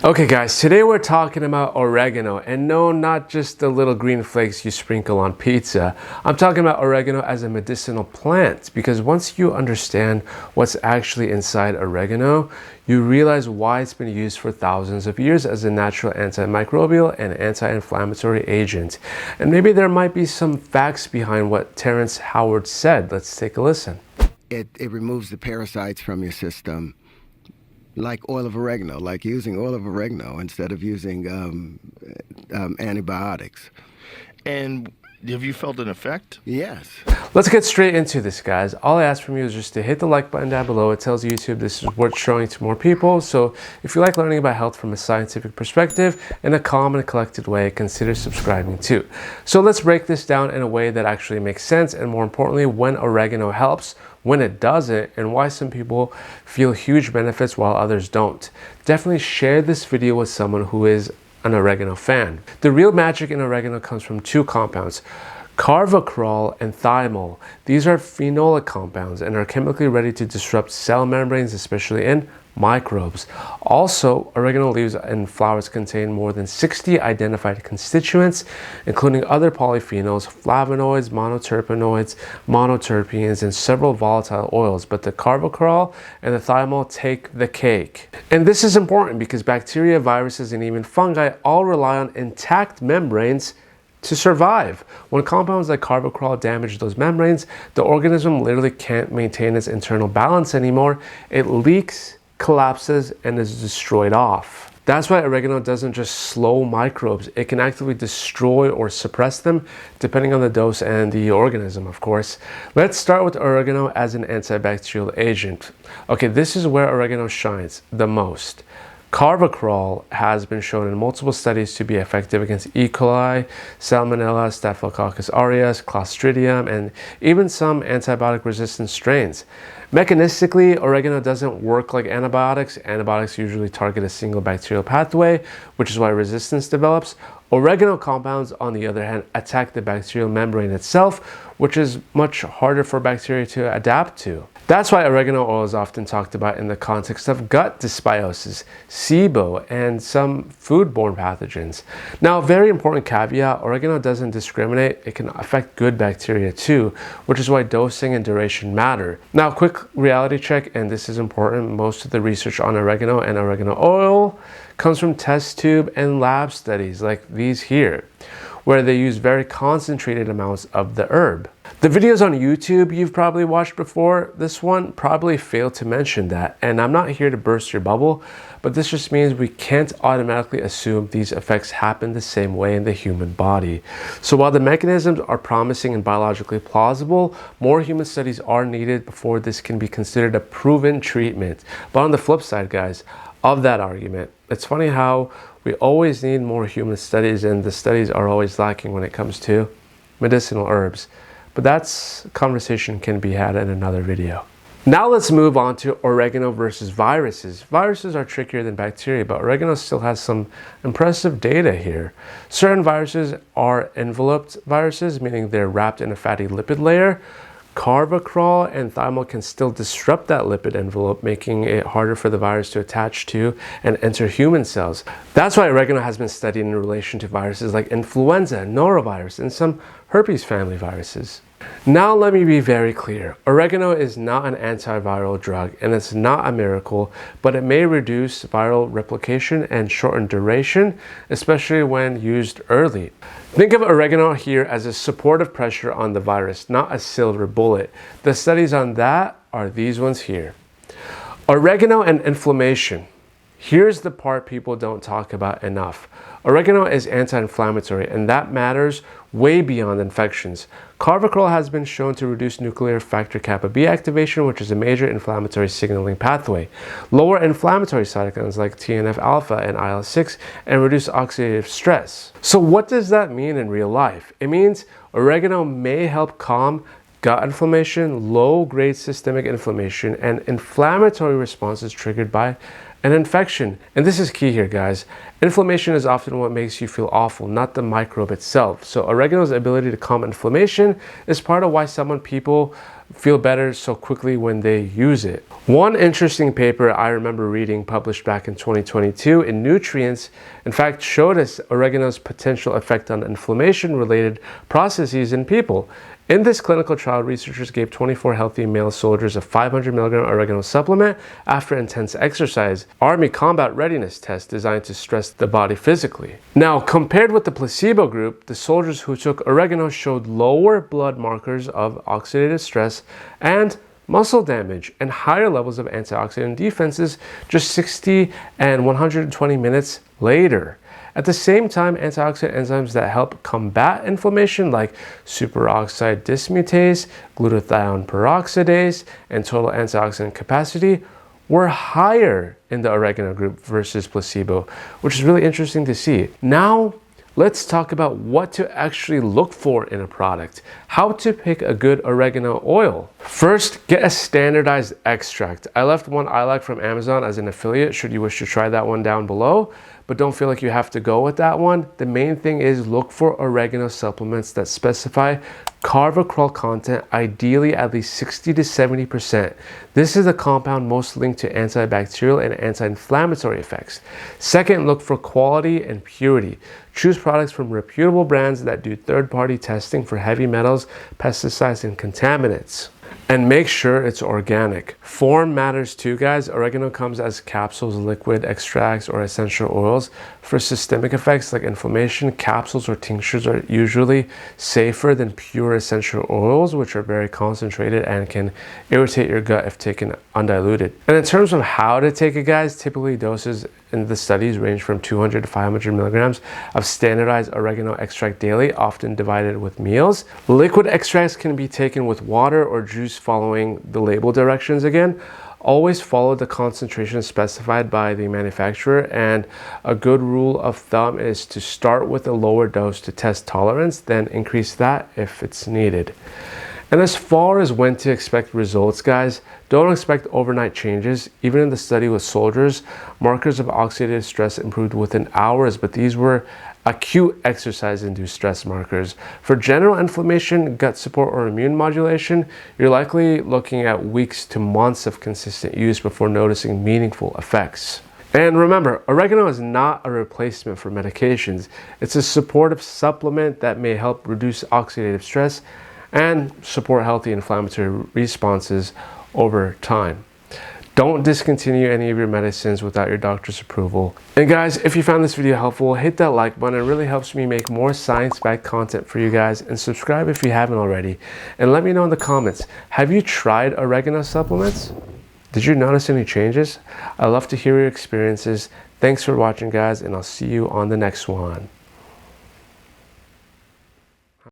Okay guys, today we're talking about oregano, and no, not just the little green flakes you sprinkle on pizza. I'm talking about oregano as a medicinal plant, because once you understand what's actually inside oregano, you realize why it's been used for thousands of years as a natural antimicrobial and anti-inflammatory agent. And maybe there might be some facts behind what Terrence Howard said. Let's take a listen. It removes the parasites from your system. Like oil of oregano, like using oil of oregano instead of using antibiotics. And have you felt an effect? Yes. Let's get straight into this, guys. All I ask from you is just to hit the like button down below. It tells YouTube this is worth showing to more people. So if you like learning about health from a scientific perspective in a calm and collected way, consider subscribing too. So let's break this down in a way that actually makes sense, and more importantly, when oregano helps, when it doesn't, and why some people feel huge benefits while others don't. Definitely share this video with someone who is an oregano fan. The real magic in oregano comes from two compounds, carvacrol and thymol. These are phenolic compounds and are chemically ready to disrupt cell membranes, especially in microbes. Also, oregano leaves and flowers contain more than 60 identified constituents, including other polyphenols, flavonoids, monoterpenoids, monoterpenes, and several volatile oils. But the carvacrol and the thymol take the cake. And this is important because bacteria, viruses, and even fungi all rely on intact membranes to survive. When compounds like carvacrol damage those membranes, the organism literally can't maintain its internal balance anymore. It leaks, collapses, and is destroyed off. That's why oregano doesn't just slow microbes, it can actively destroy or suppress them depending on the dose and the organism, of course. Let's start with oregano as an antibacterial agent. Okay, this is where oregano shines the most. Carvacrol has been shown in multiple studies to be effective against E. coli, Salmonella, Staphylococcus aureus, Clostridium, and even some antibiotic-resistant strains. Mechanistically, oregano doesn't work like antibiotics. Antibiotics usually target a single bacterial pathway, which is why resistance develops. Oregano compounds, on the other hand, attack the bacterial membrane itself, which is much harder for bacteria to adapt to. That's why oregano oil is often talked about in the context of gut dysbiosis, SIBO, and some foodborne pathogens. Now, a very important caveat, oregano doesn't discriminate. It can affect good bacteria too, which is why dosing and duration matter. Now, quick reality check, and this is important. Most of the research on oregano and oregano oil comes from test tube and lab studies like these here, where they use very concentrated amounts of the herb. The videos on YouTube you've probably watched before, this one probably failed to mention that, and I'm not here to burst your bubble, but this just means we can't automatically assume these effects happen the same way in the human body. So while the mechanisms are promising and biologically plausible, more human studies are needed before this can be considered a proven treatment. But on the flip side, guys, of that argument, it's funny how we always need more human studies, and the studies are always lacking when it comes to medicinal herbs. But that's a conversation can be had in another video. Now let's move on to oregano versus viruses. Viruses are trickier than bacteria, but oregano still has some impressive data here. Certain viruses are enveloped viruses, meaning they're wrapped in a fatty lipid layer. Carvacrol and thymol can still disrupt that lipid envelope, making it harder for the virus to attach to and enter human cells. That's why oregano has been studied in relation to viruses like influenza, norovirus, and some herpes family viruses. Now let me be very clear. Oregano is not an antiviral drug, and it's not a miracle, but it may reduce viral replication and shorten duration, especially when used early. Think of oregano here as a supportive pressure on the virus, not a silver bullet. The studies on that are these ones here. Oregano and inflammation. Here's the part people don't talk about enough. Oregano is anti-inflammatory, and that matters way beyond infections. Carvacrol has been shown to reduce nuclear factor kappa B activation, which is a major inflammatory signaling pathway, lower inflammatory cytokines like TNF-alpha and IL-6, and reduce oxidative stress. So what does that mean in real life? It means oregano may help calm gut inflammation, low-grade systemic inflammation, and inflammatory responses triggered by an infection. And this is key here, guys. Inflammation is often what makes you feel awful, not the microbe itself. So oregano's ability to calm inflammation is part of why feel better so quickly when they use it. One interesting paper I remember reading, published back in 2022 in Nutrients, in fact showed us oregano's potential effect on inflammation-related processes in people. In this clinical trial, researchers gave 24 healthy male soldiers a 500 milligram oregano supplement after intense exercise, Army combat readiness test designed to stress the body physically. Now, compared with the placebo group, the soldiers who took oregano showed lower blood markers of oxidative stress and muscle damage and higher levels of antioxidant defenses just 60 and 120 minutes later. At the same time, antioxidant enzymes that help combat inflammation like superoxide dismutase, glutathione peroxidase, and total antioxidant capacity were higher in the oregano group versus placebo, which is really interesting to see. Now, let's talk about what to actually look for in a product. How to pick a good oregano oil. First, get a standardized extract. I left one I like from Amazon as an affiliate, should you wish to try that one down below, but don't feel like you have to go with that one. The main thing is look for oregano supplements that specify carvacrol content, ideally at least 60 to 70%. This is the compound most linked to antibacterial and anti-inflammatory effects. Second, look for quality and purity. Choose products from reputable brands that do third-party testing for heavy metals, pesticides, and contaminants. And make sure it's organic. Form matters too, guys. Oregano comes as capsules, liquid extracts, or essential oils. For systemic effects like inflammation, capsules or tinctures are usually safer than pure essential oils, which are very concentrated and can irritate your gut if taken undiluted. And in terms of how to take it, guys, typically doses in the studies range from 200 to 500 milligrams of standardized oregano extract daily, often divided with meals. Liquid extracts can be taken with water or juice following the label directions again. Always follow the concentration specified by the manufacturer, and a good rule of thumb is to start with a lower dose to test tolerance, then increase that if it's needed. And as far as when to expect results, guys, don't expect overnight changes. Even in the study with soldiers, markers of oxidative stress improved within hours, but these were acute exercise-induced stress markers. For general inflammation, gut support, or immune modulation, you're likely looking at weeks to months of consistent use before noticing meaningful effects. And remember, oregano is not a replacement for medications. It's a supportive supplement that may help reduce oxidative stress and support healthy inflammatory responses over time. Don't discontinue any of your medicines without your doctor's approval. And guys, if you found this video helpful, hit that like button. It really helps me make more science-backed content for you guys. And subscribe if you haven't already. And let me know in the comments, have you tried oregano supplements? Did you notice any changes? I'd love to hear your experiences. Thanks for watching, guys, and I'll see you on the next one.